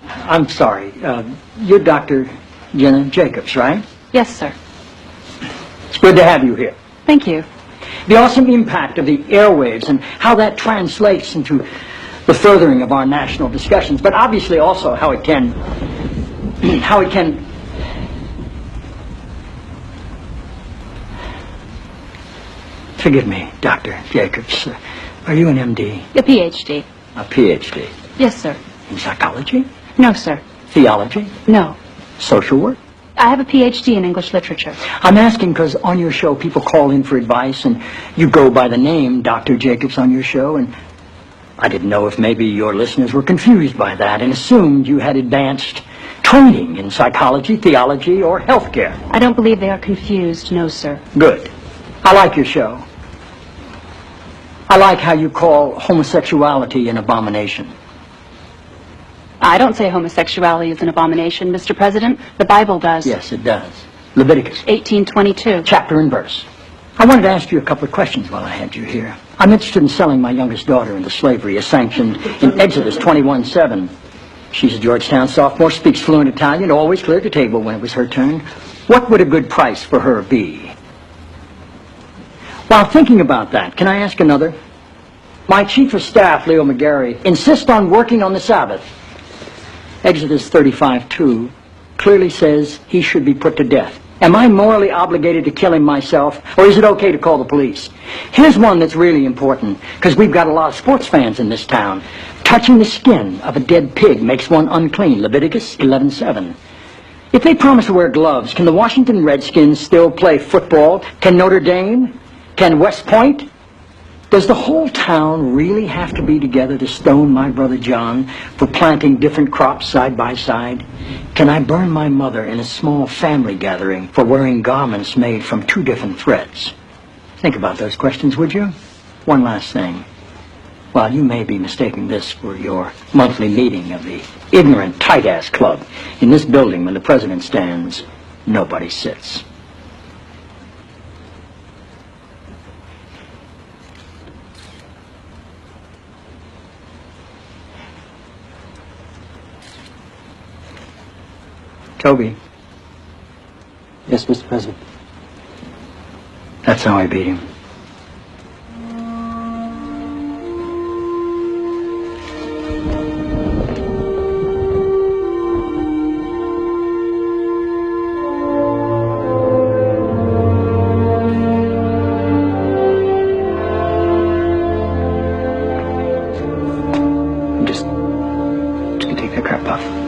I'm sorry. You're Dr. Jenna Jacobs, right? Yes, sir. It's good to have you here. Thank you. The awesome impact of the airwaves and how that translates into the furthering of our national discussions, but obviously also how it can forgive me, Dr. Jacobs. Are you an MD? A PhD. A PhD. Yes, sir. In psychology? No, sir. Theology? No. Social work? I have a PhD in English literature. I'm asking because on your show people call in for advice and you go by the name Dr. Jacobs on your show, and I didn't know if maybe your listeners were confused by that and assumed you had advanced training in psychology, theology, or healthcare. I don't believe they are confused, no, sir. Good. I like your show. I like how you call homosexuality an abomination. I don't say homosexuality is an abomination, Mr. President. The Bible does. Yes, it does. Leviticus 18:22. chapter and verse. I wanted to ask you a couple of questions while I had you here. I'm interested in selling my youngest daughter into slavery as sanctioned in Exodus 21:7. She's a Georgetown sophomore, speaks fluent Italian, always cleared the table when it was her turn. What would a good price for her be? While thinking about that, can I ask another? My chief of staff, Leo McGarry, insists on working on the Sabbath. Exodus 35:2 clearly says he should be put to death. Am I morally obligated to kill him myself, or is it okay to call the police? Here's one that's really important, because we've got a lot of sports fans in this town. Touching the skin of a dead pig makes one unclean, Leviticus 11:7. If they promise to wear gloves, can the Washington Redskins still play football? Can Notre Dame? Can West Point? Does the whole town really have to be together to stone my brother John for planting different crops side by side? Can I burn my mother in a small family gathering for wearing garments made from two different threads? Think about those questions, would you? One last thing. While you may be mistaking this for your monthly meeting of the ignorant tight-ass club, in this building when the president stands, nobody sits. Toby. Yes, Mr. President. That's how I beat him. I'm just gonna take that crap off.